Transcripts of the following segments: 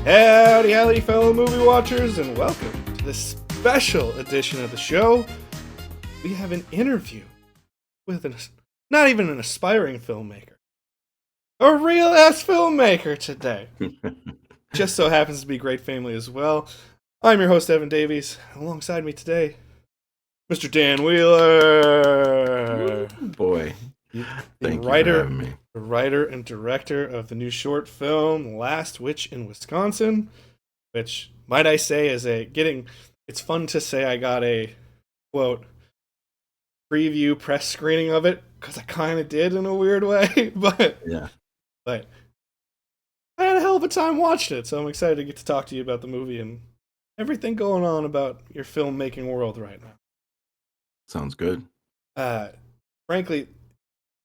Howdy, howdy, fellow movie watchers, and welcome to this special edition of the show. We have an interview with not even an aspiring filmmaker, a real-ass filmmaker today. Just so happens to be great family as well. I'm your host, Evan Davies. Alongside me today, Mr. Dan Wheeler. Boy, thank you for having me. The writer and director of the new short film Last Witch in Wisconsin, which, might I say, it's fun to say I got a, quote, preview press screening of it, because I kind of did in a weird way, but I had a hell of a time watching it, so I'm excited to get to talk to you about the movie and everything going on about your filmmaking world right now. Sounds good. Frankly,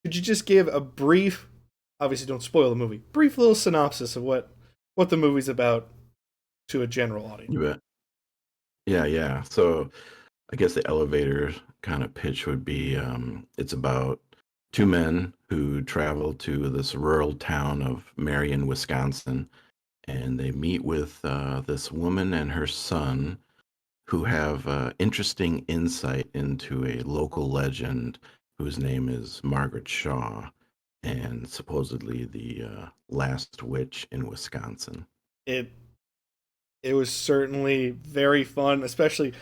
could you just give a brief, obviously don't spoil the movie, brief little synopsis of what the movie's about to a general audience? You bet. Yeah. So I guess the elevator kind of pitch would be it's about two men who travel to this rural town of Marion, Wisconsin, and they meet with this woman and her son who have interesting insight into a local legend whose name is Margaret Shaw, and supposedly the last witch in Wisconsin. It was certainly very fun, especially,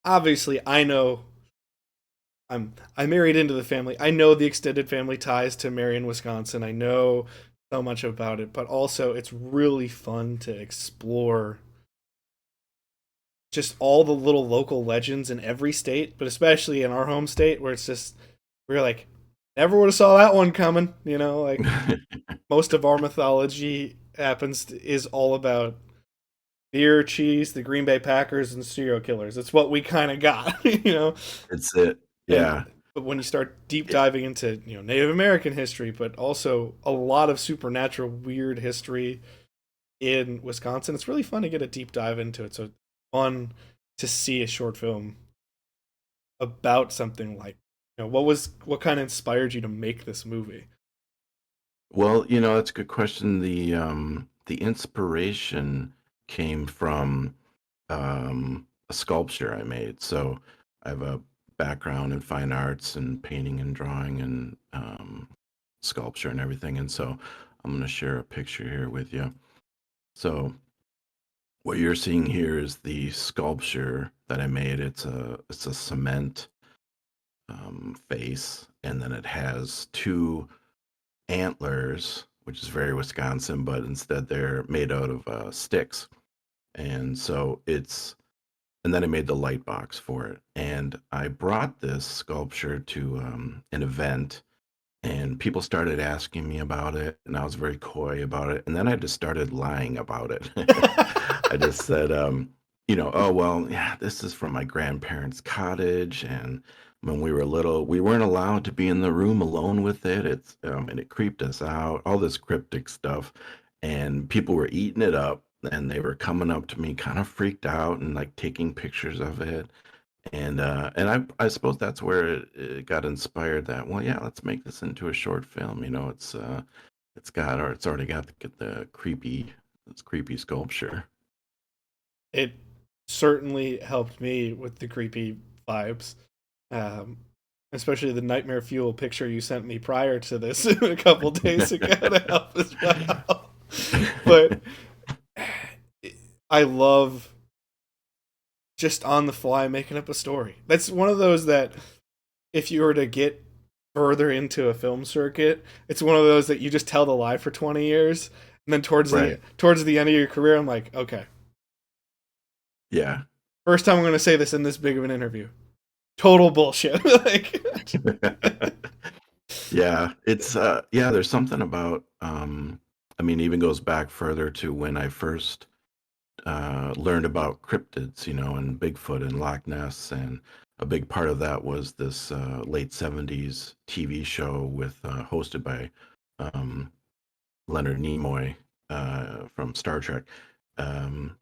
obviously, I know I married into the family. I know the extended family ties to Marion, Wisconsin. I know so much about it, but also it's really fun to explore just all the little local legends in every state, but especially in our home state where it's just, we're like, never would have saw that one coming, like most of our mythology is all about beer, cheese, the Green Bay Packers, and serial killers. It's what we kind of got, It's it. Yeah. But when you start deep diving into, Native American history, but also a lot of supernatural weird history in Wisconsin, it's really fun to get a deep dive into it. So fun to see a short film about something like, what kind of inspired you to make this movie? Well, that's a good question. The inspiration came from a sculpture I made. So I have a background in fine arts and painting and drawing and sculpture and everything. And so I'm going to share a picture here with you. So what you're seeing here is the sculpture that I made. It's a cement face, and then it has two antlers, which is very Wisconsin, but instead they're made out of sticks. And so and then I made the light box for it. And I brought this sculpture to an event, and people started asking me about it, and I was very coy about it. And then I just started lying about it. I just said, oh, well, yeah, this is from my grandparents' cottage. And when we were little, we weren't allowed to be in the room alone with it. And it creeped us out, all this cryptic stuff. And people were eating it up, and they were coming up to me kind of freaked out and like taking pictures of it. And I suppose that's where it got inspired that, well, yeah, let's make this into a short film. It's already got the creepy sculpture. It certainly helped me with the creepy vibes, especially the nightmare fuel picture you sent me prior to this a couple days ago to help as well. But I love just on the fly making up a story. That's one of those that if you were to get further into a film circuit, it's one of those that you just tell the lie for 20 years, and then towards the end of your career, I'm like, okay. Yeah. First time I'm going to say this in this big of an interview. Total bullshit. Yeah, it's there's something about even goes back further to when I first learned about cryptids, and Bigfoot and Loch Ness, and a big part of that was this late 70s TV show hosted by Leonard Nimoy from Star Trek,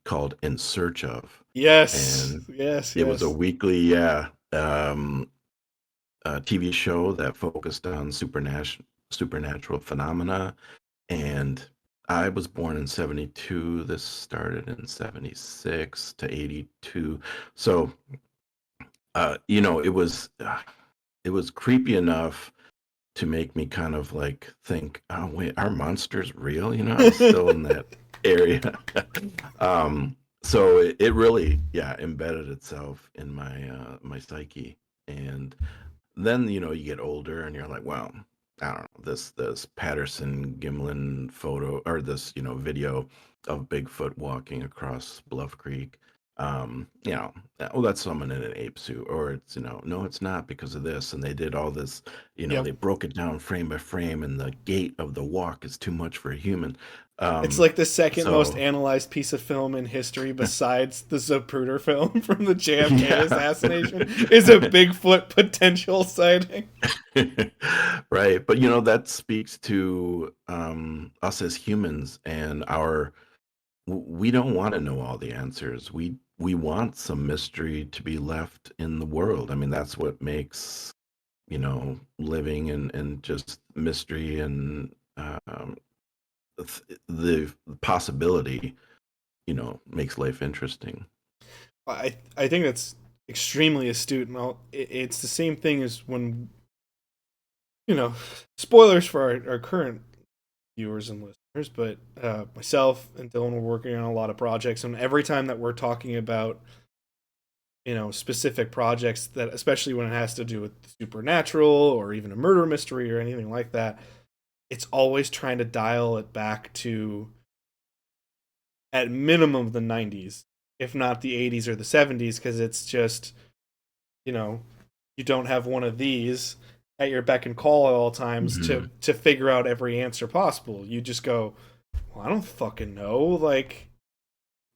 called In Search Of. Yes. And Yes. it was a weekly TV show that focused on supernatural phenomena, and I was born in 72. This started in 76 to 82. So, it was creepy enough to make me kind of like think, oh wait, are monsters real? I was still in that area. So it really, yeah, embedded itself in my psyche. And then you get older and you're like, well, I don't know, this Patterson Gimlin photo, or this video of Bigfoot walking across Bluff Creek. Oh, that's someone in an ape suit, or it's no, it's not, because of this, and they did all this. Yep. They broke it down frame by frame, and the gait of the walk is too much for a human. It's um like the second most so analyzed piece of film in history, besides the Zapruder film from the JFK yeah. assassination, is a Bigfoot potential sighting. Right, but that speaks to us as humans, and we don't want to know all the answers. We want some mystery to be left in the world. I mean, that's what makes living, and just mystery, and the possibility makes life interesting. I think that's extremely astute, and it's the same thing as when spoilers for our current viewers and listeners, but myself and Dylan were working on a lot of projects, and every time that we're talking about specific projects, that especially when it has to do with the supernatural or even a murder mystery or anything like that, it's always trying to dial it back to at minimum the 90s, if not the 80s or the 70s, because it's just you know you don't have one of these at your beck and call at all times Hmm. to figure out every answer possible. You just go, well, I don't fucking know, like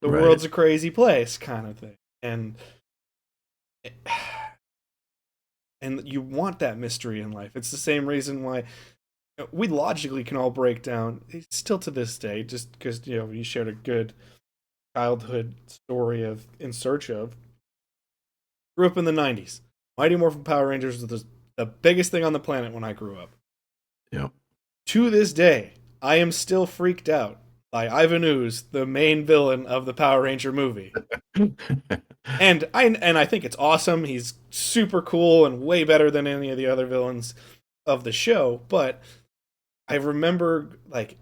the Right. world's a crazy place kind of thing. And you want that mystery in life. It's the same reason why we logically can all break down, still to this day, just because you shared a good childhood story of In Search of. Grew up in the 90s. Mighty Morphin Power Rangers was the biggest thing on the planet when I grew up. Yep. To this day, I am still freaked out by Ivan Ooze, the main villain of the Power Ranger movie. And I think it's awesome. He's super cool and way better than any of the other villains of the show. But I remember, like,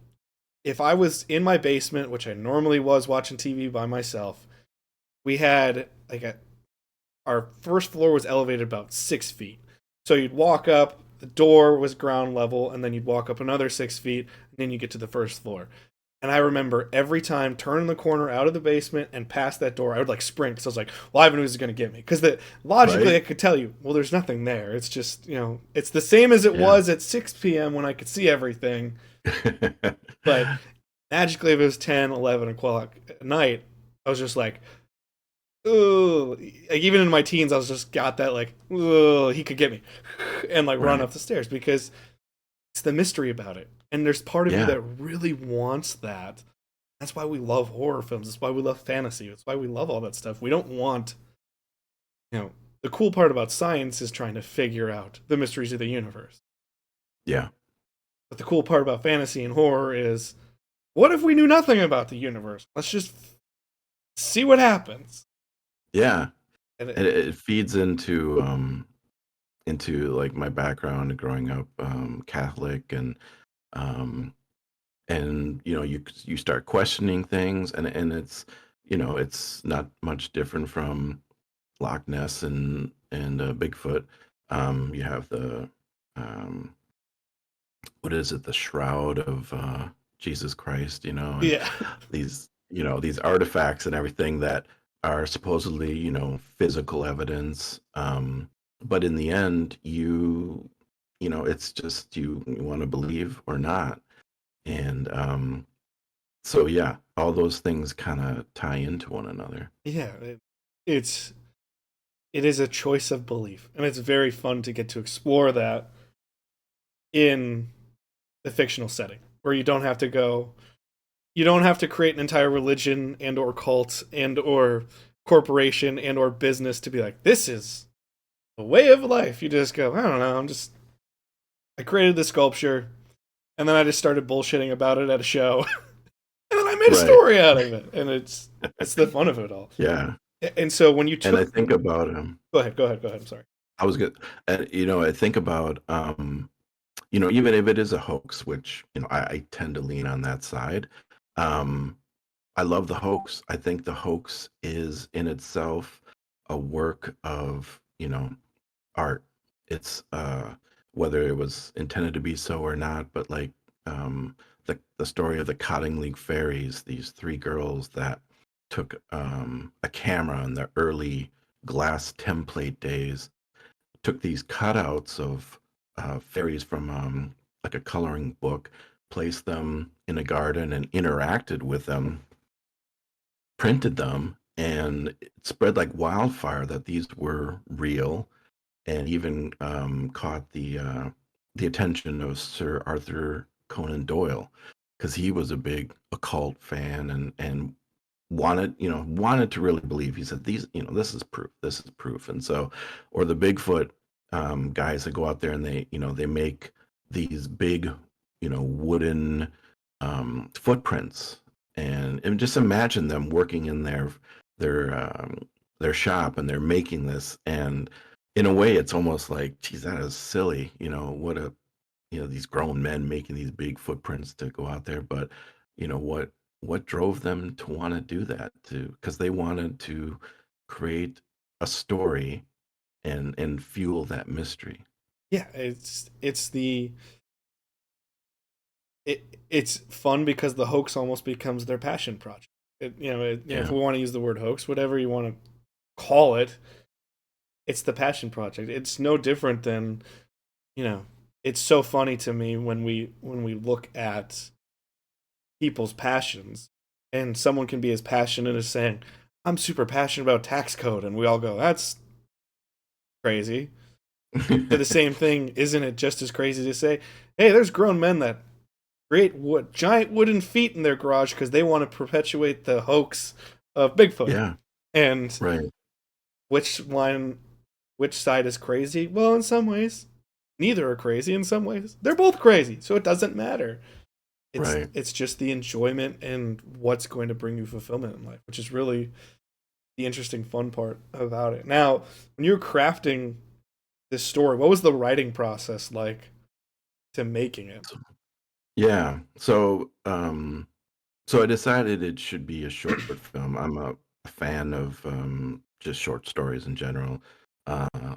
if I was in my basement, which I normally was watching TV by myself, we had our first floor was elevated about 6 feet. So you'd walk up, the door was ground level, and then you'd walk up another 6 feet, and then you get to the first floor. And I remember every time turning the corner out of the basement and past that door, I would like sprint because I was like, "Well, Ivan is going to get me." Because logically, I Right. could tell you, well, there's nothing there. It's just it's the same as it Yeah. was at 6 p.m. when I could see everything. But magically, if it was 10, 11 o'clock at night, I was just like, "Oh!" Like, even in my teens, I was just got that like, "Oh, he could get me," and like run Right. up the stairs because it's the mystery about it. And there's part of you Yeah. that really wants that. That's why we love horror films. That's why we love fantasy. That's why we love all that stuff. We don't want, you know, the cool part about science is trying to figure out the mysteries of the universe. Yeah. But the cool part about fantasy and horror is, what if we knew nothing about the universe? Let's just see what happens. Yeah. And It feeds into like my background growing up Catholic, um and you start questioning things, and it's not much different from Loch Ness and Bigfoot. You have the um what is it, the shroud of Jesus Christ, and yeah, these artifacts and everything that are supposedly physical evidence. But in the end, it's just you want to believe or not. And so yeah, all those things kind of tie into one another. yeah, it's it is a choice of belief, and it's very fun to get to explore that in the fictional setting where you don't have to create an entire religion and or cult and or corporation and or business to be like, this is a way of life. You just go, I don't know, I created this sculpture and then I just started bullshitting about it at a show. made a Right. story out of it, and it's the fun of it all. Yeah. And so when you And I took, think about him. go ahead. I'm sorry. I was good. And I think about even if it is a hoax, which I tend to lean on that side. Um, I love the hoax. I think the hoax is in itself a work of art. It's whether it was intended to be so or not, but like the story of the Cottingley fairies, these three girls that took a camera in the early glass template days, took these cutouts of fairies from like a coloring book, placed them in a garden and interacted with them, printed them, and it spread like wildfire that these were real, and even caught the attention of Sir Arthur Conan Doyle, because he was a big occult fan and wanted to really believe. He said, these, this is proof. And so, or the Bigfoot guys that go out there and they make these big wooden footprints, and just imagine them working in their shop, and they're making this, and in a way it's almost like, geez, that is silly, what a these grown men making these big footprints to go out there. But what drove them to want to do that, because they wanted to create a story and fuel that mystery. Yeah, it's fun because the hoax almost becomes their passion project. If Yeah. we want to use the word hoax, whatever you want to call it, it's the passion project. It's no different than, you know, it's so funny to me when we look at people's passions, and someone can be as passionate as saying, "I'm super passionate about tax code," and we all go, "That's crazy." To the same thing, isn't it just as crazy to say, "Hey, there's grown men that create giant wooden feet in their garage because they want to perpetuate the hoax of Bigfoot." Yeah. And Right. which one, which side is crazy? Well, in some ways, neither are crazy. In some ways, they're both crazy. So it doesn't matter. It's Right. it's just the enjoyment and what's going to bring you fulfillment in life, which is really the interesting, fun part about it. Now, when you're crafting this story, what was the writing process like to making it? Yeah. So I decided it should be a short film. I'm a fan of just short stories in general.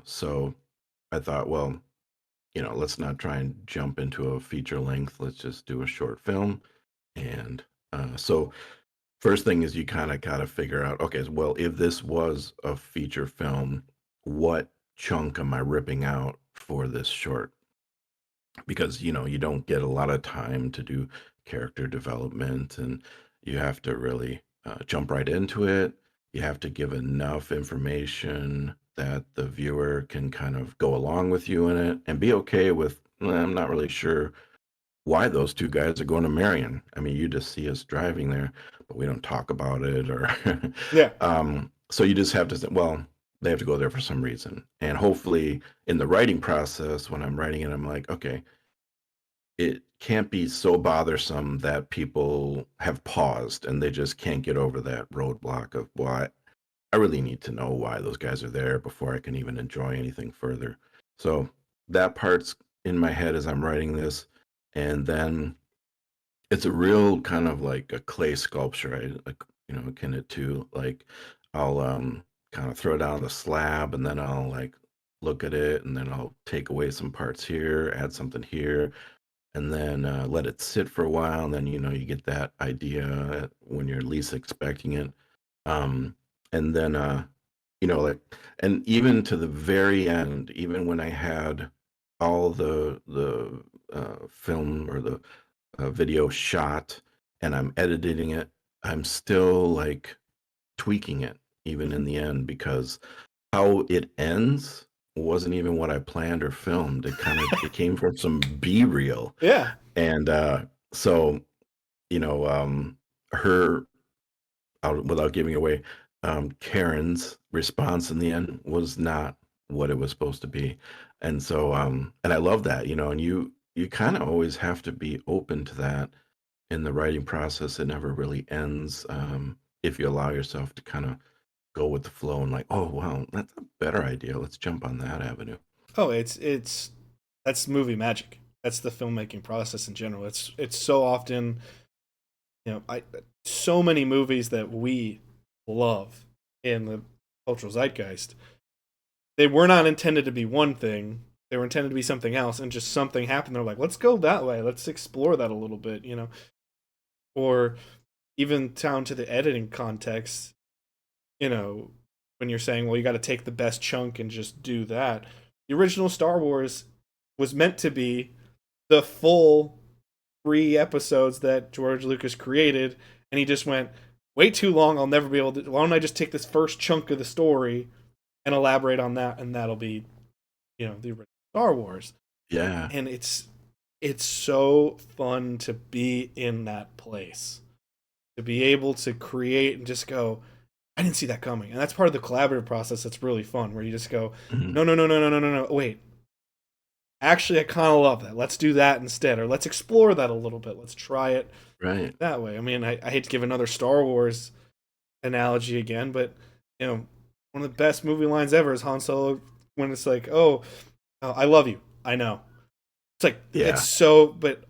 So I thought, well, let's not try and jump into a feature length. Let's just do a short film. And so first thing is, you kind of got to figure out, okay, well, if this was a feature film, what chunk am I ripping out for this short? Because you don't get a lot of time to do character development, and you have to really jump right into it. You have to give enough information that the viewer can kind of go along with you in it and be okay with, I'm not really sure why those two guys are going to Marion. I mean, you just see us driving there, but we don't talk about it. Or Yeah, so you just have to say, well, they have to go there for some reason. And hopefully in the writing process, when I'm writing it, I'm like, okay, it can't be so bothersome that people have paused and they just can't get over that roadblock of, well, I really need to know why those guys are there before I can even enjoy anything further. So that part's in my head as I'm writing this. And then it's a real kind of like a clay sculpture. Akin it to, like, I'll kind of throw it on the slab, and then I'll like look at it, and then I'll take away some parts here, add something here, and then let it sit for a while. And then you get that idea when you're least expecting it. Um, and then like, and even to the very end, even when I had all the film or the video shot, and I'm editing it, I'm still like tweaking it even in the end, because how it ends wasn't even what I planned or filmed. It came from some B reel. yeah, And so, her, without giving away, Karen's response in the end was not what it was supposed to be. And so, and I love that, and you kind of always have to be open to that, in the writing process, it never really ends. If you allow yourself to kind of go with the flow and like, oh wow, that's a better idea. Let's jump on that avenue. Oh, it's that's movie magic. That's the filmmaking process in general. It's so often, I so many movies that we love in the cultural zeitgeist, they were not intended to be one thing. They were intended to be something else, and just something happened. They're like, let's go that way. Let's explore that a little bit. Or even down to the editing context, you know, when you're saying, well, you got to take the best chunk and just do that. The original Star Wars was meant to be the full 3 episodes that George Lucas created, and he just went way too long. I'll never be able to. Why don't I just take this first chunk of the story and elaborate on that, and that'll be, the original Star Wars. Yeah. And it's so fun to be in that place, to be able to create and just go, I didn't see that coming. And that's part of the collaborative process that's really fun, where you just go, Mhm. no, no, no, no, no, no, no, no, wait. Actually, I kind of love that. Let's do that instead, or let's explore that a little bit. Let's try it Right. that way. I mean, I hate to give another Star Wars analogy again, but one of the best movie lines ever is Han Solo when it's like, "Oh, I love you. I know." It's like it's Yeah. so, but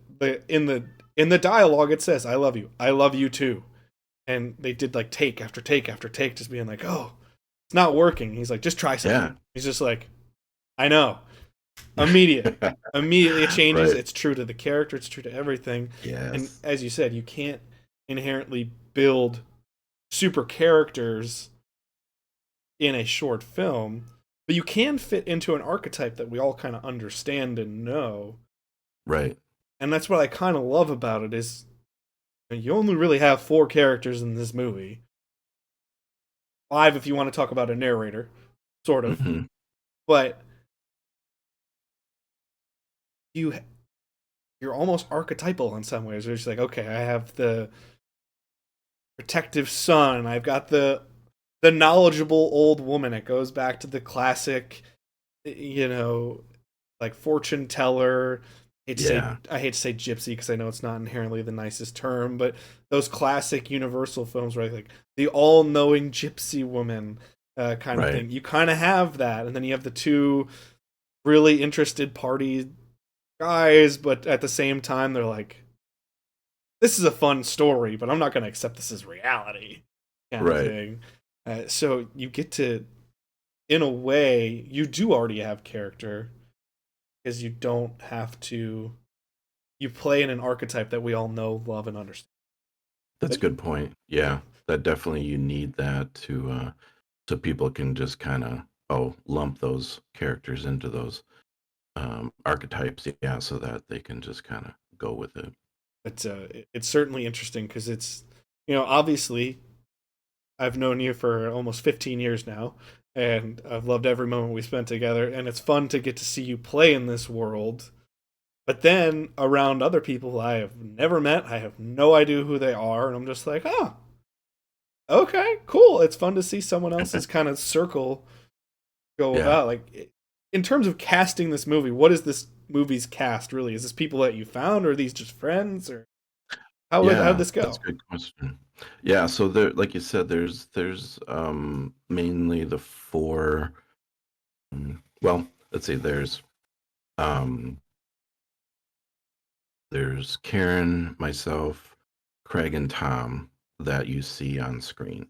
in the dialogue it says, "I love you. I love you too." And they did like take after take after take, just being like, "Oh, it's not working." He's like, "Just try Yeah. something." He's just like, "I know." Immediately it changes. Right. It's true to the character. It's true to everything. And Yes. as you said, you can't inherently build super characters in a short film, but you can fit into an archetype that we all kind of understand and know. Right. And that's what I kind of love about it is you only really have 4 characters in this movie. 5 if you want to talk about a narrator, sort of. Hmm. But you you're almost archetypal in some ways. It's like, okay, I have the protective son. I've got the knowledgeable old woman. It goes back to the classic, you know, like fortune teller. Yeah. I hate to say gypsy because I know it's not inherently the nicest term, but those classic Universal films, right? Like the all-knowing gypsy woman kind of Right. thing. You kind of have that, and then you have the two really interested party guys, but at the same time, they're like, "This is a fun story, but I'm not going to accept this as reality," kind of Right. thing. So you get to, in a way, you do already have character because you don't have to. You play in an archetype that we all know, love, and understand. That's a But good point. Yeah. That definitely you need that to so people can just kind of lump those characters into those archetypes, yeah, so that they can just kind of go with it. it's certainly interesting because it's obviously I've known you for almost 15 years now, and I've loved every moment we spent together, and it's fun to get to see you play in this world. But then around other people I have never met, I have no idea who they are, and I'm just like, oh, okay, cool. It's fun to see someone else's kind of circle go Yeah. about. Like, in terms of casting this movie, what is this movie's cast really? Is this people that you found, or are these just friends, or how'd Yeah, this that's go? a good question. Yeah, so there, like you said, there's mainly the four. Well, let's see. Um there's Karen, myself, Craig, and Tom that you see on screen,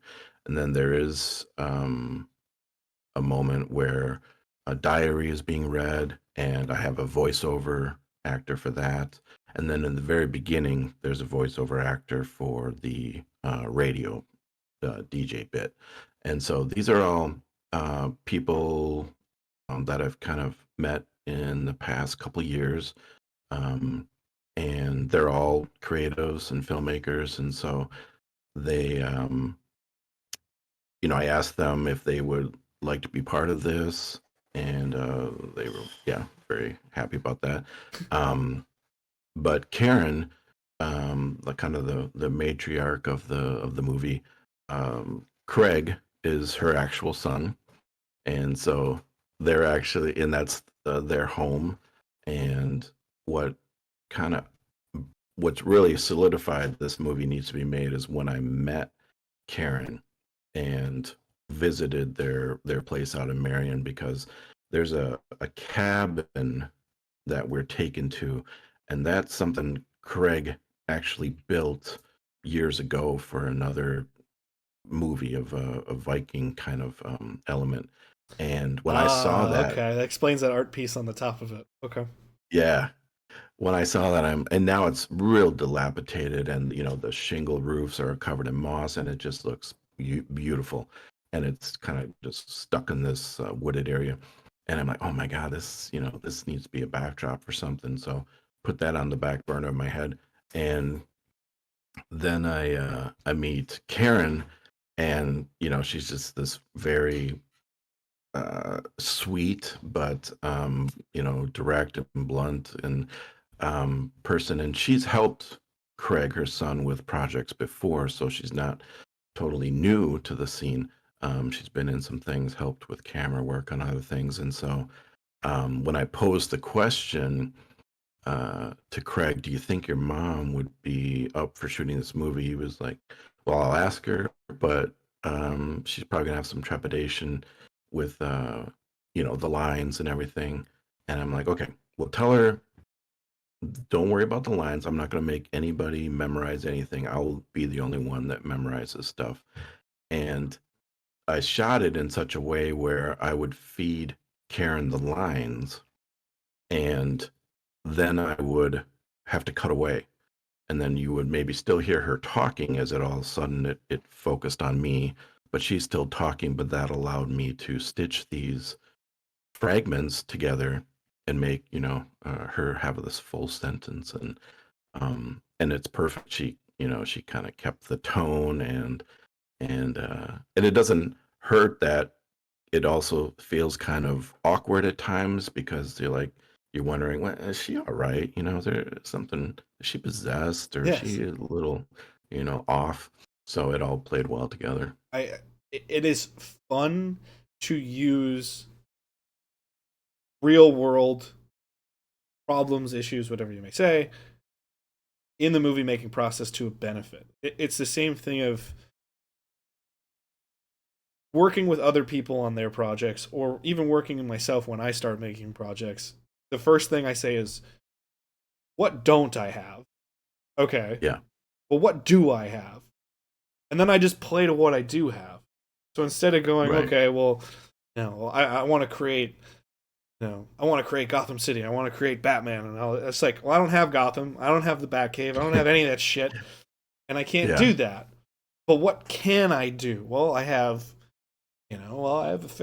and then there is a moment where a diary is being read, and I have a voiceover actor for that. And then in the very beginning, there's a voiceover actor for the radio DJ bit. And so these are all people that I've kind of met in the past couple years. Um, and they're all creatives and filmmakers. And so they, I asked them if they would like to be part of this, and they were, yeah, very happy about that. Um, but Karen, the kind of the matriarch of the movie, Craig is her actual son, and so they're actually, and that's their home, and what kind of what's really solidified this movie needs to be made is when I met Karen and visited their place out in Marion, because there's a cabin that we're taken to, and that's something Craig actually built years ago for another movie of a Viking kind of element. And when I saw Ah, that, okay. That explains that art piece on the top of it. Okay. yeah, when I saw that, and now it's real dilapidated, and the shingle roofs are covered in moss, and it just looks beautiful, and it's kind of just stuck in this wooded area, and I'm like, oh my God, this needs to be a backdrop for something. So put that on the back burner of my head, and then I meet Karen, and she's just this very sweet, but direct and blunt and person, and she's helped Craig, her son, with projects before, so she's not totally new to the scene. She's been in some things, helped with camera work on other things, and so when I posed the question to Craig, do you think your mom would be up for shooting this movie? He was like, well, I'll ask her, but she's probably gonna have some trepidation with the lines and everything. And I'm like, okay, well, tell her, don't worry about the lines. I'm not gonna make anybody memorize anything. I'll be the only one that memorizes stuff. And I shot it in such a way where I would feed Karen the lines, and then I would have to cut away. And then you would maybe still hear her talking, as it all of a sudden it focused on me, but she's still talking, but that allowed me to stitch these fragments together and make, her have this full sentence. And it's perfect. She kind of kept the tone, and it doesn't hurt that it also feels kind of awkward at times, because you're wondering, well, is she all right? Is there something, is she possessed, or is Yes. she a little, off? So it all played well together. It is fun to use real world problems, issues, whatever you may say, in the movie making process to a benefit. It's the same thing of working with other people on their projects, or even working in myself when I start making projects. The first thing I say is, what don't I have? Okay. Yeah. Well, what do I have? And then I just play to what I do have. So instead of going, Right. okay, well, I want to create, I want to create Gotham City. I want to create Batman, and it's like, well, I don't have Gotham. I don't have the Batcave. I don't have any of that shit, and I can't Yeah. do that. But what can I do? Well, I have, I have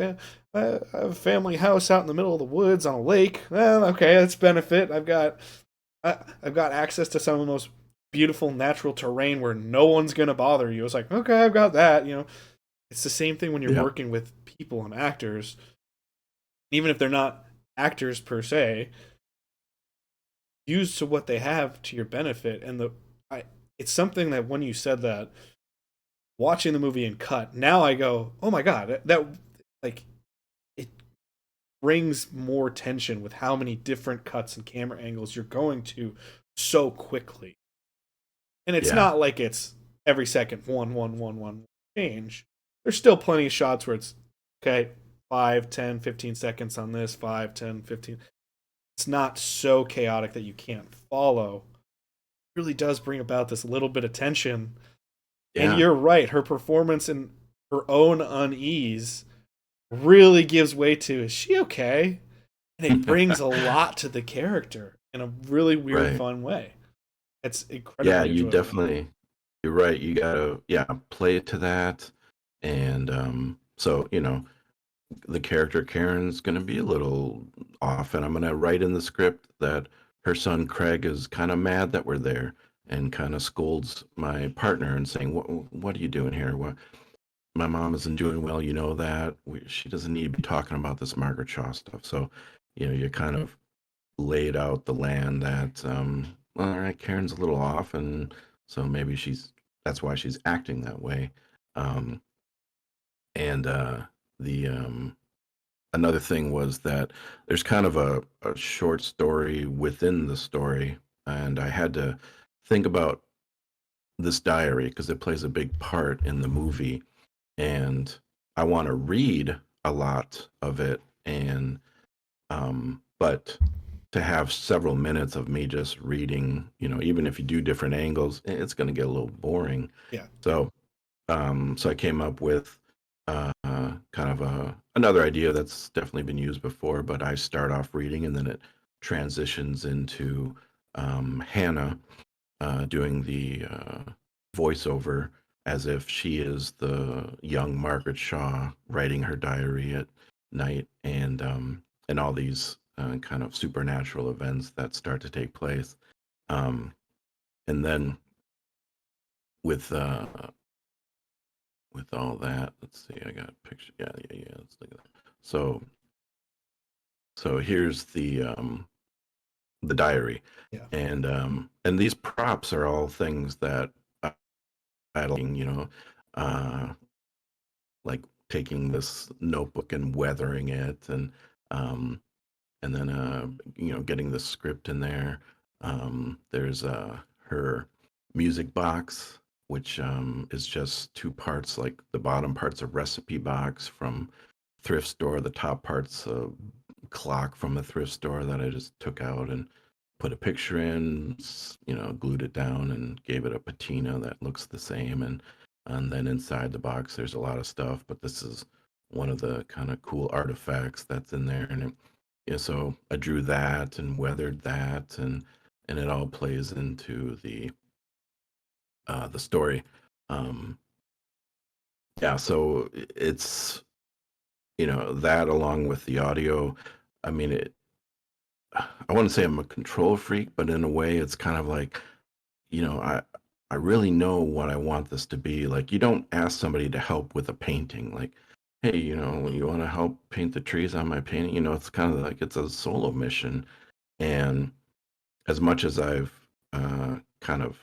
I have a family house out in the middle of the woods on a lake. Well, okay, that's benefit. I've got access to some of the most beautiful natural terrain where no one's gonna bother you. It's like, okay, I've got that. It's the same thing when you're Yeah. working with people and actors, even if they're not actors per se. Use to what they have to your benefit, and it's something that when you said that, watching the movie in cut, now I go, oh my god, that like it brings more tension with how many different cuts and camera angles you're going to so quickly. And it's Yeah. not like it's every second one change. There's still plenty of shots where it's okay, 5, 10, 15 seconds on this, 5, 10, 15. It's not so chaotic that you can't follow. It really does bring about this little bit of tension. And Yeah. you're right, her performance and her own unease really gives way to, is she okay? And it brings a lot to the character in a really weird, Right. fun way. It's Yeah, incredibly enjoyable. you're right. You gotta, yeah, play it to that. And so, the character Karen's going to be a little off, and I'm going to write in the script that her son Craig is kind of mad that we're there, and kind of scolds my partner and saying, "What are you doing here? What? My mom isn't doing well. You know that. She doesn't need to be talking about this Margaret Shaw stuff." So, you kind of laid out the land that, well, all right, Karen's a little off, and so maybe that's why she's acting that way. Um, and the another thing was that there's kind of a short story within the story, and I had to think about this diary because it plays a big part in the movie, and I want to read a lot of it, and but to have several minutes of me just reading, even if you do different angles, it's going to get a little boring. Yeah. So, so I came up with kind of another idea that's definitely been used before, but I start off reading and then it transitions into Hannah doing the voiceover as if she is the young Margaret Shaw writing her diary at night, and all these kind of supernatural events that start to take place, um, and then with uh, with all that, let's see, I got a picture. Yeah, yeah, yeah. Let's look at that. So here's the diary, Yeah. and these props are all things that I like, uh, like taking this notebook and weathering it, um, and then getting the script in there. There's her music box, which is just two parts. Like the bottom part's a recipe box from thrift store, the top part's a clock from a thrift store that I just took out and put a picture in, glued it down and gave it a patina that looks the same. And then inside the box, there's a lot of stuff, but this is one of the kind of cool artifacts that's in there. And so I drew that and weathered that, and it all plays into the story. Um, yeah, so it's that along with the audio. I mean, I want to say I'm a control freak, but in a way, it's kind of like, I really know what I want this to be. Like, you don't ask somebody to help with a painting, like, hey, you want to help paint the trees on my painting? It's kind of like it's a solo mission. And as much as I've kind of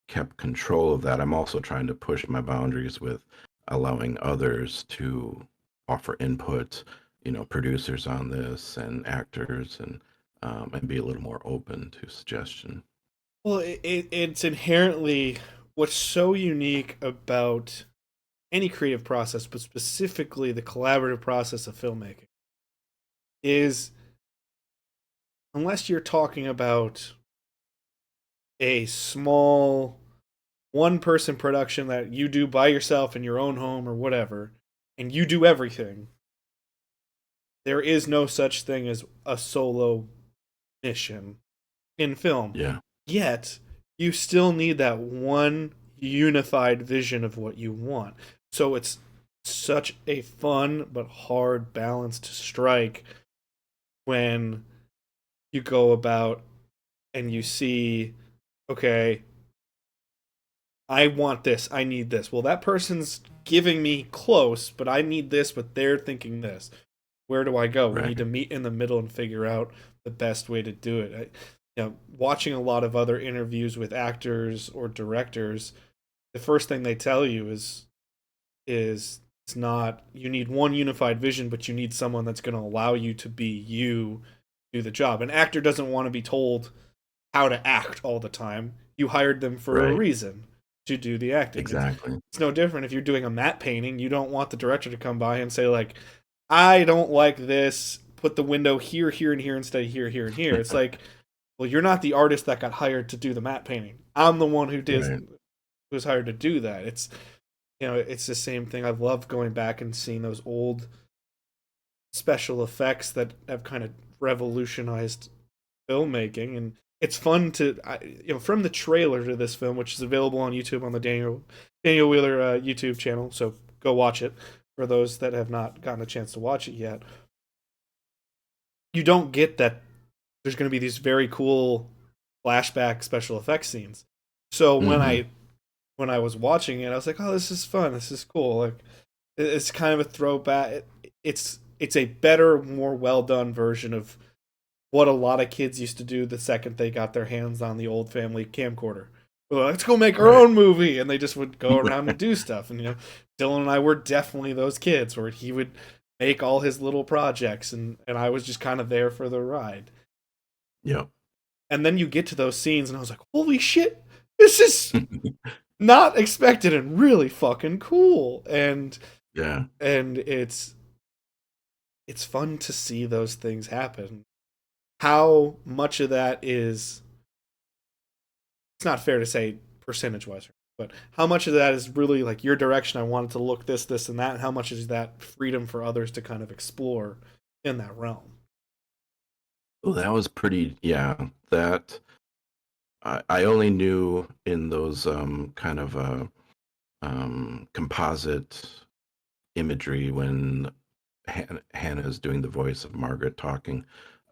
kept control of that, I'm also trying to push my boundaries with allowing others to offer input, producers on this and actors, and be a little more open to suggestion. Well, it's inherently what's so unique about any creative process, but specifically the collaborative process of filmmaking, is unless you're talking about a small one person production that you do by yourself in your own home or whatever, and you do everything, there is no such thing as a solo mission in film. Yeah, Yet, you still need that one unified vision of what you want. So it's such a fun but hard balance to strike when you go about and you see, okay, I want this, I need this. Well, that person's giving me close, but I need this, but they're thinking this. Where do I go? We right. need to meet in the middle and figure out the best way to do it. Watching a lot of other interviews with actors or directors, the first thing they tell you is it's not you need one unified vision, but you need someone that's going to allow you to be you, do the job. An actor doesn't want to be told how to act all the time. You hired them for a Right. reason to do the acting. Exactly. It's no different if you're doing a matte painting. You don't want the director to come by and say like, I don't like this. Put the window here, here, and here instead of here, here, and here. It's like, well, you're not the artist that got hired to do the matte painting. I'm the one who did Right. who was hired to do that. It's the same thing. I've loved going back and seeing those old special effects that have kind of revolutionized filmmaking, and it's fun to from the trailer to this film, which is available on YouTube on the Daniel Wheeler YouTube channel. So go watch it for those that have not gotten a chance to watch it yet. You don't get that there's going to be these very cool flashback special effects scenes. So Hmm. when I was watching it, I was like, "Oh, this is fun. This is cool." Like it's kind of a throwback. It's a better, more well done version of what a lot of kids used to do the second they got their hands on the old family camcorder. Well, let's go make our Right. own movie, and they just would go around and do stuff. And Dylan and I were definitely those kids where he would make all his little projects, and I was just kind of there for the ride. Yep. And then you get to those scenes, and I was like, holy shit! this is not expected and really fucking cool. Yeah. And it's fun to see those things happen. How much of that is, it's not fair to say percentage wise, but how much of that is really like your direction? I wanted to look this, and that. And how much is that freedom for others to kind of explore in that realm? Oh, that was pretty. Yeah, that I only knew in those kind of composite imagery when Hannah is doing the voice of Margaret talking,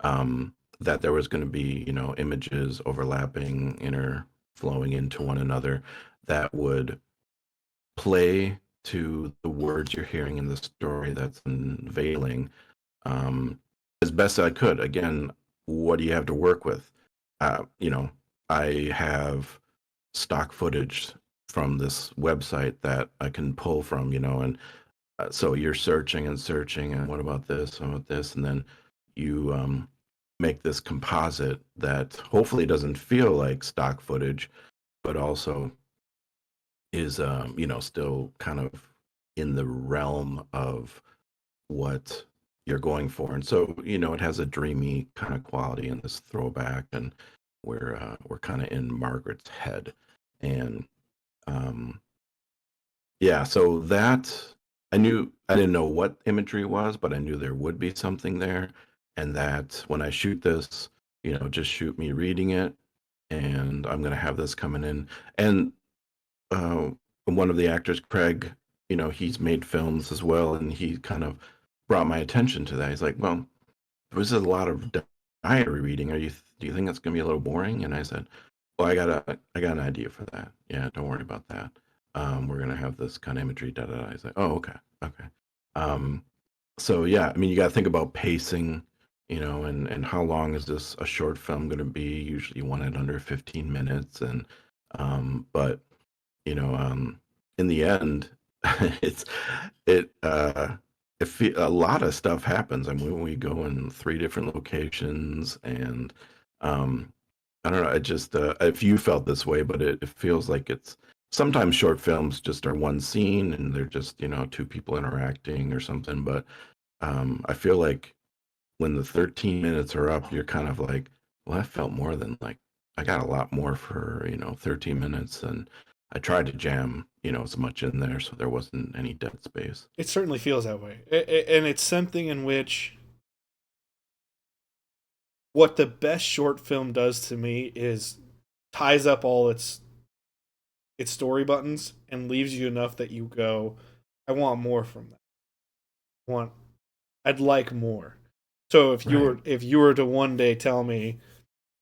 that there was going to be, images overlapping, flowing into one another that would play to the words you're hearing in the story that's unveiling, um, as best I could. Again, what do you have to work with? Uh, you know, I have stock footage from this website that I can pull from, and so you're searching and searching, and what about this? What about this? And then you make this composite that hopefully doesn't feel like stock footage, but also is, still kind of in the realm of what you're going for. And so, it has a dreamy kind of quality in this throwback, and we're kind of in Margaret's head. And um, yeah, so that I didn't know what imagery was, but I knew there would be something there, and that when I shoot this, just shoot me reading it, and I'm gonna have this coming in. And uh, one of the actors, Craig, he's made films as well, and he kind of brought my attention to that. He's like, "Well, this is a lot of diary reading. Do you think that's gonna be a little boring?" And I said, "Well, I got an idea for that. Yeah, don't worry about that. We're gonna have this kind of imagery." Da da da. He's like, "Oh, okay, okay." Um, so yeah, I mean, you got to think about pacing, and how long is this a short film going to be? Usually, you want it under 15 minutes, and but you know, in the end, it's it a lot of stuff happens. I mean, we go in 3 different locations, and um, I don't know. It just if you felt this way, but it feels like it's sometimes short films just are one scene and they're just 2 people interacting or something. But I feel like when the 13 minutes are up, you're kind of like, well, that felt more than like I got a lot more for 13 minutes, and I tried to jam as much in there so there wasn't any dead space. It certainly feels that way, and it's something in which what the best short film does to me is ties up all its story buttons and leaves you enough that you go, I want more from that. I want I'd like more. So Right. if you were to one day tell me,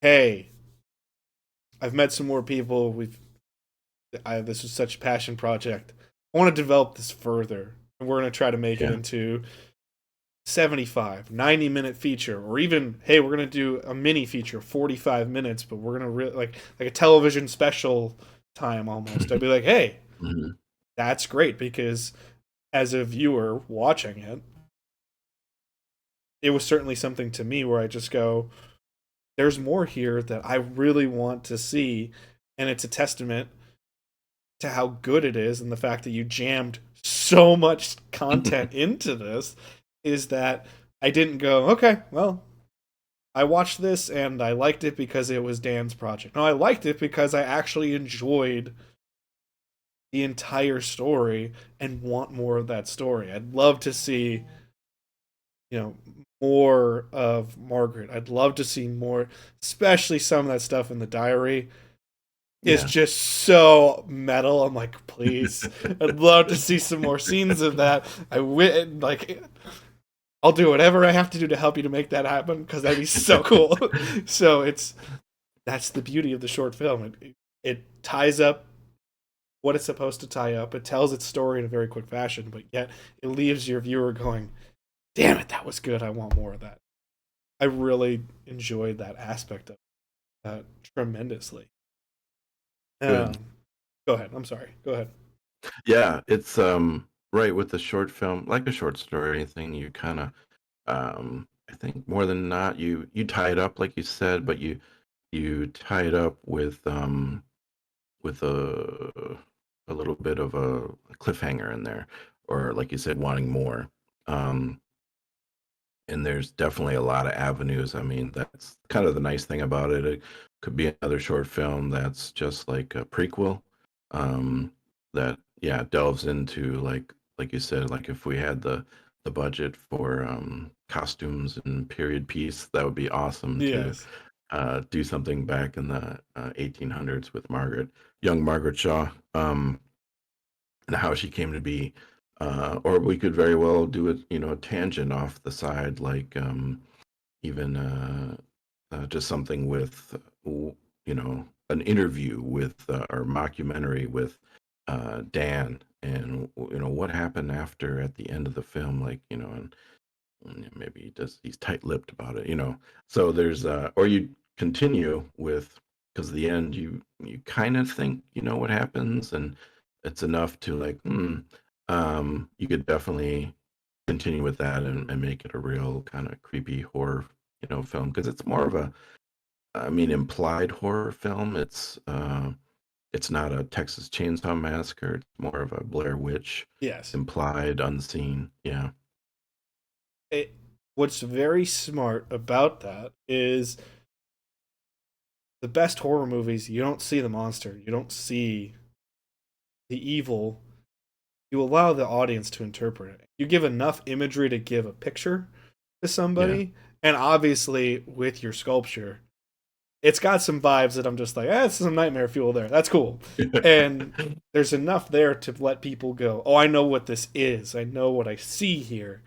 hey, I've met some more people. This is such a passion project. I want to develop this further, and we're going to try to make it Yeah. into 75, 90-minute feature, or even, hey, we're going to do a mini feature, 45 minutes, but we're going to like a television special time almost. I'd be like, hey, Mhm. that's great because as a viewer watching it, it was certainly something to me where I just go, there's more here that I really want to see, and it's a testament to how good it is and the fact that you jammed so much content into this is that I didn't go, okay, well, I watched this and I liked it because it was Dan's project. No, I liked it because I actually enjoyed the entire story and want more of that story. I'd love to see, you know, more of Margaret. I'd love to see more, especially some of that stuff in the diary is Yeah. just so metal. I'm like, please, I'd love to see some more scenes of that. Like, I'll do whatever I have to do to help you to make that happen because that'd be so cool. So that's the beauty of the short film. It ties up what it's supposed to tie up. It tells its story in a very quick fashion, but yet it leaves your viewer going, "Damn it, that was good. I want more of that." I really enjoyed that aspect of that tremendously. Good. Um, Go ahead. I'm sorry. Go ahead. Yeah, it's right with the short film, like a short story or anything, you kind of I think more than not you tie it up like you said, but you tie it up with with a little bit of a cliffhanger in there, or like you said, wanting more. Um, and there's definitely a lot of avenues. I mean, that's kind of the nice thing about it. It could be another short film that's just like a prequel, um, that yeah delves into like you said, like if we had the budget for costumes and period piece, that would be awesome to Yes. do something back in the 1800s with young Margaret Shaw, and how she came to be. Or we could very well do it, a tangent off the side, like even just something with, an interview with or mockumentary with Dan, and what happened after at the end of the film, like and maybe he's tight-lipped about it, so there's or you continue with, because the end, you kind of think you know what happens, and it's enough to like, you could definitely continue with that, and make it a real kind of creepy horror, film, because it's more of a, I mean, implied horror film. It's not a Texas Chainsaw Massacre. It's more of a Blair Witch, Yes. implied, unseen. Yeah. It, what's very smart about that is the best horror movies, you don't see the monster, you don't see the evil, you allow the audience to interpret it. You give enough imagery to give a picture to Yeah. somebody, and obviously with your sculpture, it's got some vibes that I'm just like, it's some nightmare fuel there. That's cool. And there's enough there to let people go, oh, I know what this is. I know what I see here.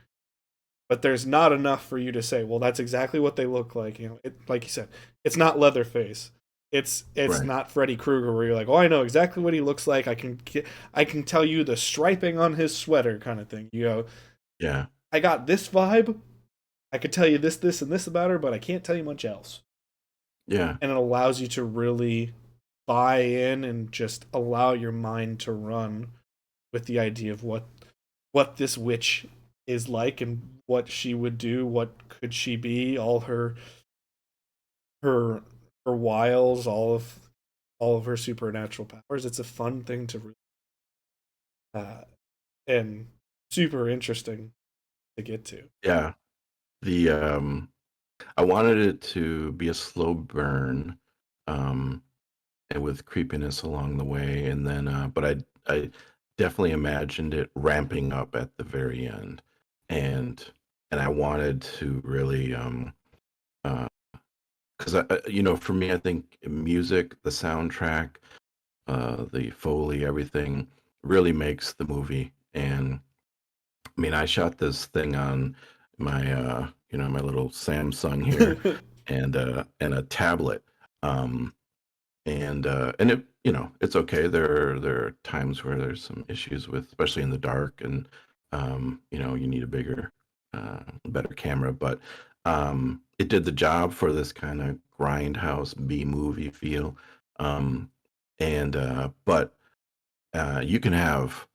But there's not enough for you to say, well, that's exactly what they look like. Like you said, it's not Leatherface. It's Right. not Freddy Krueger where you're like, oh, I know exactly what he looks like. I can tell you the striping on his sweater kind of thing. Yeah. I got this vibe. I could tell you this, this, and this about her, but I can't tell you much else. Yeah. And it allows you to really buy in and just allow your mind to run with the idea of what this witch is like and what she would do, what could she be, all her her wiles, all of her supernatural powers. It's a fun thing to uh, and super interesting to get to. Yeah. The I wanted it to be a slow burn, um, and with creepiness along the way, and then but I definitely imagined it ramping up at the very end, and I wanted to really uh because for me, I think music, the soundtrack, the Foley, everything really makes the movie. And I mean, I shot this thing on my my little Samsung here, and a tablet. Um and it, it's okay. There are times where there's some issues with, especially in the dark, and you need a bigger, better camera, but it did the job for this kind of grindhouse B movie feel. Um and but you can have,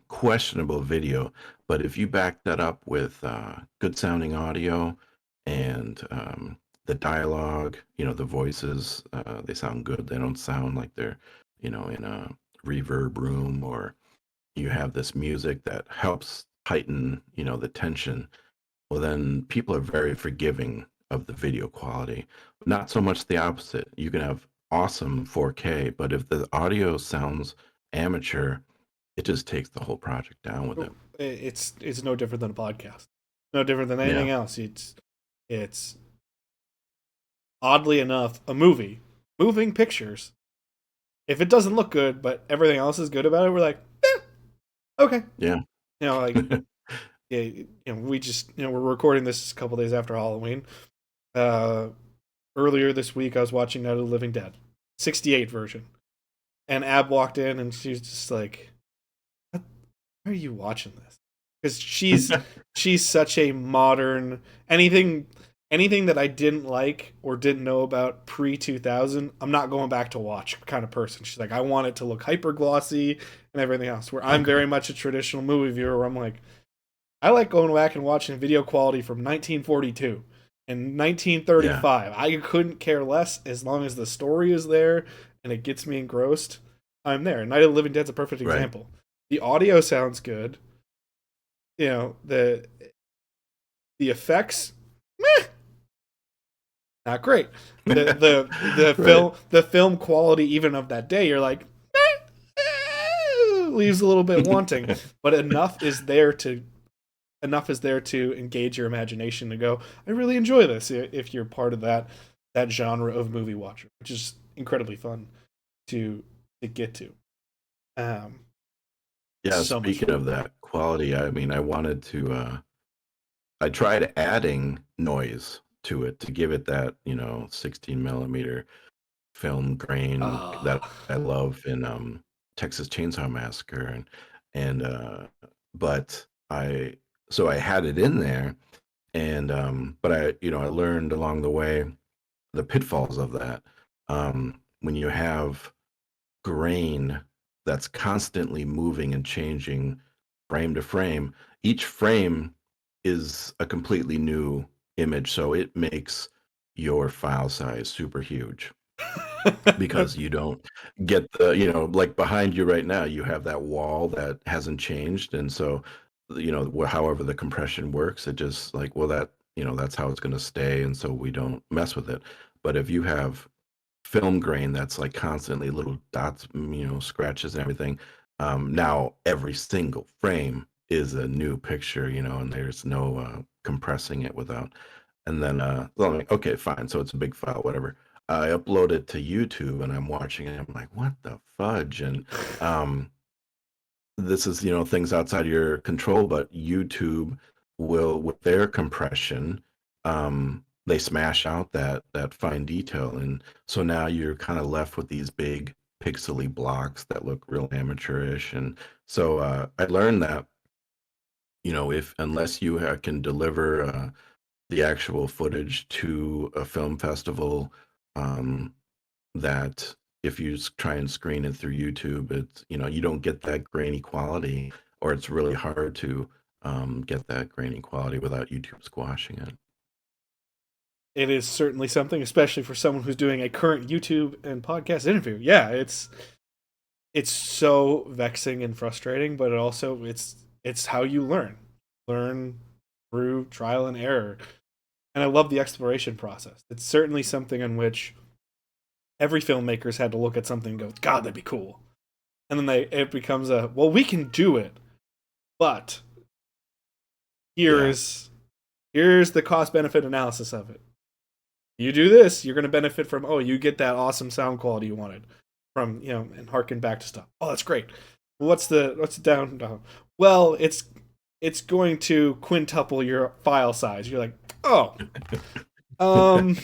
questionable video, but if you back that up with good sounding audio, and the dialogue, the voices, they sound good. They don't sound like they're, in a reverb room, or you have this music that helps heighten, the tension. Well, then people are very forgiving of the video quality. Not so much the opposite. You can have awesome 4K, but if the audio sounds amateur, it just takes the whole project down with it. It's no different than a podcast, no different than Yeah. anything else. It's oddly enough a movie, moving pictures. If it doesn't look good, but everything else is good about it, we're like, okay, Yeah. like yeah, we just we're recording this a couple days after Halloween. Uh, Earlier this week, I was watching Night of the Living Dead, 68 version, and Ab walked in and she's just like, "What? Why are you watching this?" Because she's such a modern anything that I didn't like or didn't know about pre 2000. I'm not going back to watch kind of person. She's like, I want it to look hyper glossy and everything else. Where I'm Okay. very much a traditional movie viewer. Where I'm like, I like going back and watching video quality from 1942 and Yeah. 1935. I couldn't care less as long as the story is there and it gets me engrossed, I'm there. Night of the Living Dead's a perfect Right. example. The audio sounds good. You know, the effects, meh, not great. Right. The film quality even of that day, you're like, leaves a little bit wanting, but enough is there to engage your imagination to go, I really enjoy this if you're part of that genre of movie watcher, which is incredibly fun to get to. Um, Yeah, so much speaking fun. of that quality, I mean, I wanted to I tried adding noise to it to give it that, 16 millimeter film grain that Uh, I love in Texas Chainsaw Massacre and but I had it in there and but I learned along the way the pitfalls of that. When you have grain that's constantly moving and changing frame to frame, each frame is a completely new image, so it makes your file size super huge because you don't get like behind you right now, you have that wall that hasn't changed. And so, however the compression works, it just like, well, that's how it's going to stay. And so we don't mess with it. But if you have film grain that's like constantly little dots, scratches and everything, now every single frame is a new picture, and there's no compressing it without. And then so I'm like, okay, fine. So it's a big file, whatever. I upload it to YouTube and I'm watching it. I'm like, what the fudge? And um, this is, things outside of your control, but YouTube will, with their compression, they smash out that fine detail. And so now you're kind of left with these big pixely blocks that look real amateurish. And so I learned that, if unless you can deliver the actual footage to a film festival, um, that if you try and screen it through YouTube, it's, you don't get that grainy quality, or it's really hard to get that grainy quality without YouTube squashing it. it is certainly something, especially for someone who's doing a current YouTube and podcast interview. Yeah, it's so vexing and frustrating, but it's how you learn through trial and error. And I love the exploration process. It's certainly something in which every filmmaker's had to look at something and go, God, that'd be cool. And then it becomes well, we can do it, but Yeah. here's here's the cost benefit analysis of it. You do this, you're going to benefit from, oh, you get that awesome sound quality you wanted from, and harken back to stuff. Oh, that's great. What's the down? Well, it's going to quintuple your file size. You're like, oh, um,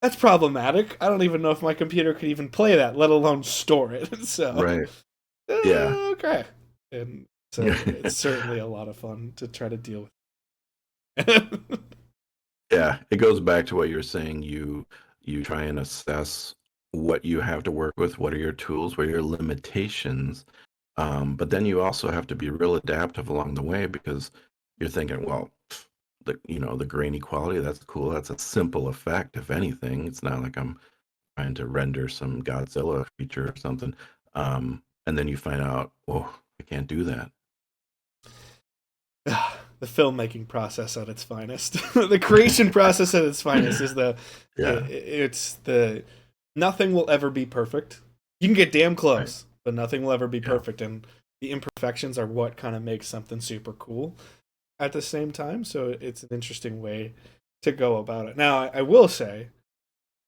that's problematic. I don't even know if my computer could even play that, let alone store it. So, Right. Yeah. okay. And so it's certainly a lot of fun to try to deal with. Yeah, it goes back to what you were saying. You try and assess what you have to work with, what are your tools, what are your limitations. But then you also have to be real adaptive along the way because you're thinking, well, the grainy quality, that's cool. That's a simple effect, if anything. It's not like I'm trying to render some Godzilla feature or something. And then you find out, oh, I can't do that. The filmmaking process at its finest. The creation process at its finest is Yeah, it's the nothing will ever be perfect. You can get damn right. close, but nothing will ever be Yeah. perfect, and the imperfections are what kind of makes something super cool at the same time. So it's an interesting way to go about it. Now, I will say,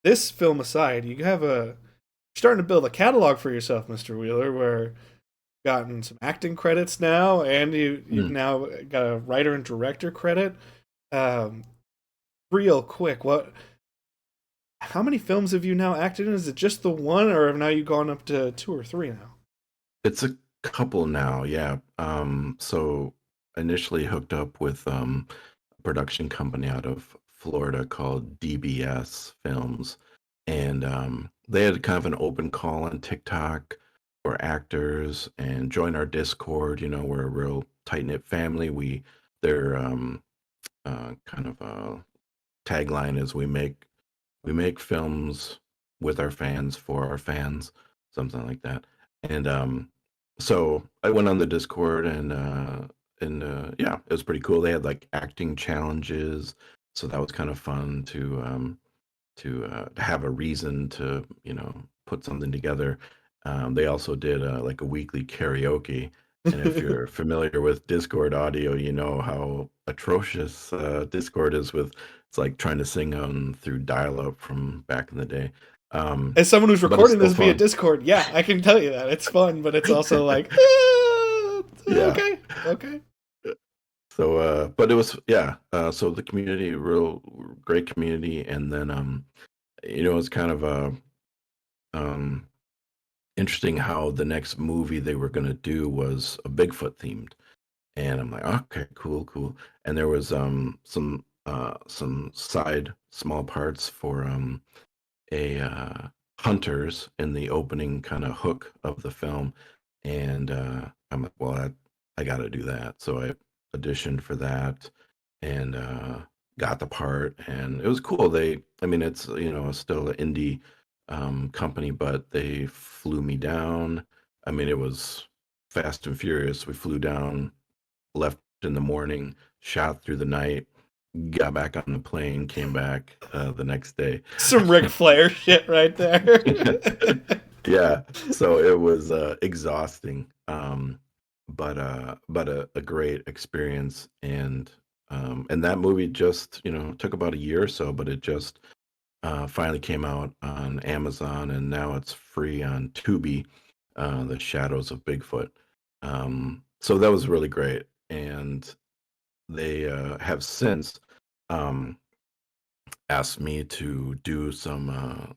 this film aside, you have a starting to build a catalog for yourself, Mr. Wheeler, where gotten some acting credits now, and you've Mm. now got a writer and director credit. Um, real quick, what? How many films have you now acted in? Is it just the one, or have now you gone up to two or three now? It's a couple now, yeah. So initially hooked up with a production company out of Florida called DBS Films, and they had kind of an open call on TikTok for actors and join our Discord. We're a real tight knit family. Their kind of tagline is we make films with our fans for our fans, something like that. And so I went on the Discord and yeah, it was pretty cool. They had like acting challenges, so that was kind of fun to have a reason to put something together. They also did like a weekly karaoke, and if you're familiar with Discord audio, you know how atrocious Discord is with it's like trying to sing on through dial-up from back in the day. As someone who's But it's recording still this via fun. Discord, yeah, I can tell you that it's fun, but it's also like, Yeah. okay, okay. So, but it was yeah. So the community, real great community, and then it's kind of um interesting how the next movie they were going to do was a Bigfoot themed, and I'm like, okay, cool, cool. And there was some side small parts for a hunters in the opening kind of hook of the film, and I'm like, well, I got to do that. So I auditioned for that, and got the part, and it was cool. I mean, it's still an indie company, but they flew me down. I mean, it was fast and furious. We flew down, left in the morning, shot through the night, got back on the plane, came back the next day. Some Ric Flair shit right there. Yeah, so it was exhausting, but a great experience, and that movie just took about a year or so, but it just finally came out on Amazon, and now it's free on Tubi, The Shadows of Bigfoot. So that was really great, and they have since um, asked me to do some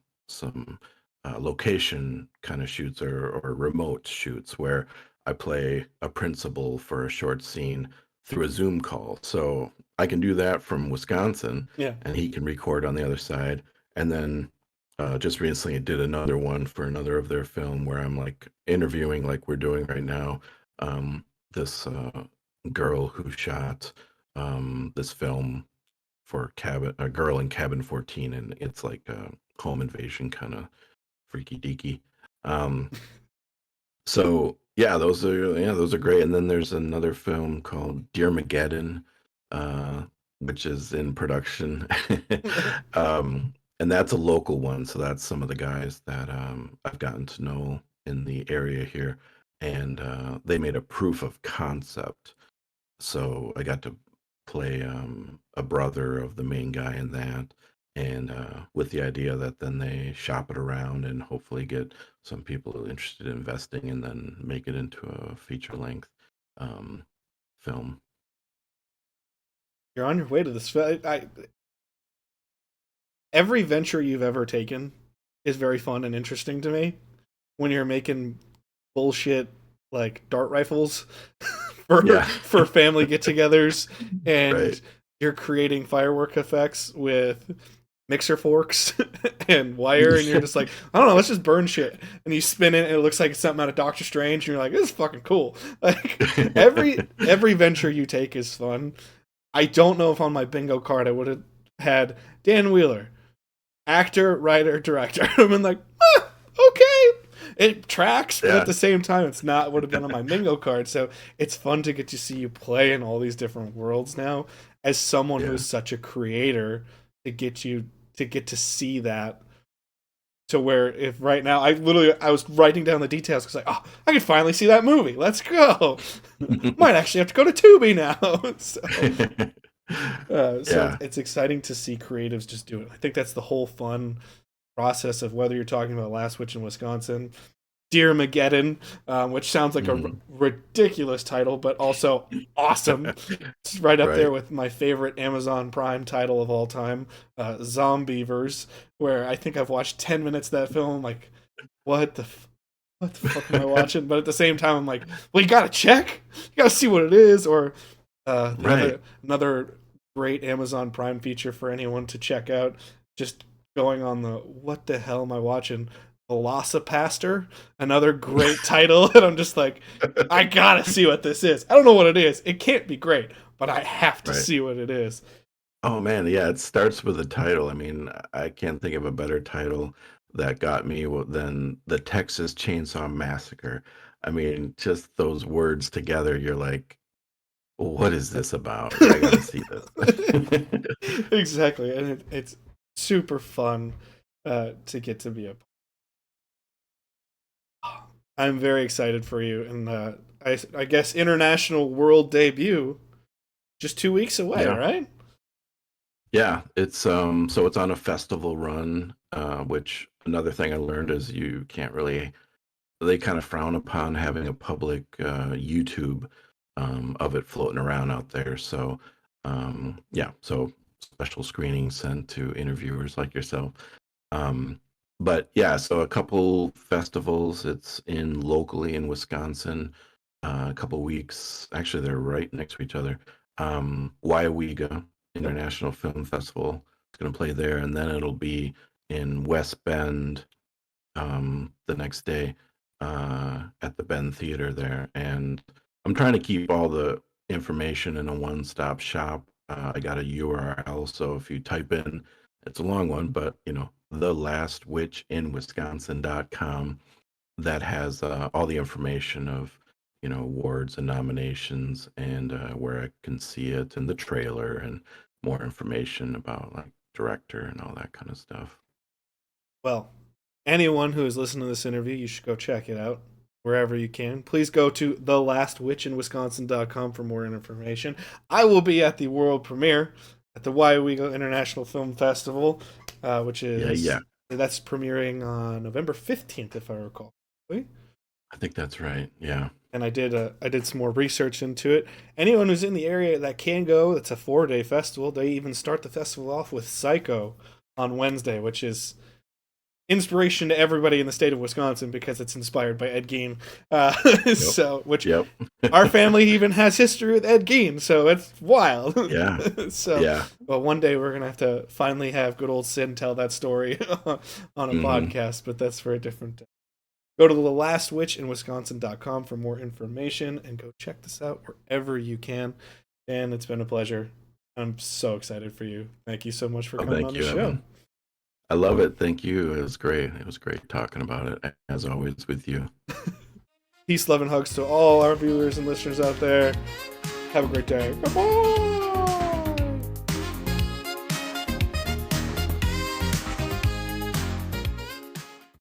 location kind of shoots or remote shoots where I play a principal for a short scene through a Zoom call. So I can do that from Wisconsin, Yeah. and he can record on the other side. And then just recently, I did another one for another of their film where I'm like interviewing, like we're doing right now, this girl who shot this film for cabin a girl in cabin 14, and it's like a home invasion kind of freaky deaky. So those are great. And then there's another film called Dear Mageddon, which is in production. And that's a local one, so that's some of the guys that I've gotten to know in the area here, and they made a proof of concept, so I got to play a brother of the main guy in that, and with the idea that then they shop it around and hopefully get some people interested in investing and then make it into a feature length um, film. You're on your way to this. Every venture you've ever taken is very fun and interesting to me. When you're making bullshit like dart rifles for Yeah, for family get-togethers, right. and you're creating firework effects with mixer forks and wire, and you're just like, I don't know, let's just burn shit, and you spin it and it looks like something out of Doctor Strange, and you're like, this is fucking cool. Like every venture you take is fun. I don't know if on my bingo card I would have had Dan Wheeler, actor, writer, director. I've been like, okay, it tracks, but at Yeah, the same time, it's not would have been on my bingo card. So it's fun to get to see you play in all these different worlds now. As someone yeah, who's such a creator, to get to see that, to where if right now I was writing down the details because like, oh, I can finally see that movie. Let's go. Might actually have to go to Tubi now. So yeah, it's exciting to see creatives just do it. I think that's the whole fun process of whether you're talking about Last Witch in Wisconsin, Dear Mageddon, which sounds like a mhm. ridiculous title, but also awesome. It's right up there Right. with my favorite Amazon Prime title of all time, Zombievers, where I think I've watched 10 minutes of that film. Like, what the what the fuck am I watching? But at the same time, I'm like, well, you gotta check, you gotta see what it is. Or the Right. other another great Amazon Prime feature for anyone to check out. Just going on the what the hell am I watching? Velocipaster, another great title, and I'm just like, I gotta see what this is. I don't know what it is. It can't be great, but I have to Right. see what it is. Oh man, yeah, it starts with a title. I mean, I can't think of a better title. that got me. Then the Texas Chainsaw Massacre. I mean, just those words together, you're like, what is this about? I gotta see this. Exactly, and it's super fun to get to be a. I'm very excited for you, and I guess international world debut just 2 weeks away, Yeah. right? Yeah, it's so it's on a festival run, which another thing I learned is you can't really, they kind of frown upon having a public YouTube of it floating around out there. So yeah, so special screenings sent to interviewers like yourself. Um, but yeah, so a couple festivals. It's in locally in Wisconsin. A couple weeks. Actually, they're right next to each other. Waiwega Yep. International Film Festival. It's going to play there, and then it'll be in West Bend the next day at the Bend Theater there. And I'm trying to keep all the information in a one-stop shop. I got a URL, so if you type in, it's a long one, but thelastwitchinwisconsin.com, that has all the information of awards and nominations, and where I can see it, and the trailer, and more information about like director and all that kind of stuff. Well, anyone who is listening to this interview, you should go check it out wherever you can. Please go to thelastwitchinwisconsin.com for more information. I will be at the world premiere at the Waiwego International Film Festival, which Yeah, is yeah, that's premiering on November 15th, if I recall. I think that's right. Yeah. And I did some more research into it. Anyone who's in the area that can go, it's a 4-day festival. They even start the festival off with Psycho on Wednesday, which is inspiration to everybody in the state of Wisconsin because it's inspired by Ed Gein. Yep. So, which Yep. our family even has history with Ed Gein, so it's wild. Yeah. So, Yeah. well, one day we're gonna have to finally have good old Sin tell that story on a Hmm. podcast, but that's for a different day. Go to thelastwitchinwisconsin.com for more information and go check this out wherever you can. And it's been a pleasure. I'm so excited for you. Thank you so much for Oh, coming thank on the you, show. Evan. I love it. Thank you. It was great. It was great talking about it, as always, with you. Peace, love, and hugs to all our viewers and listeners out there. Have a great day. Bye-bye.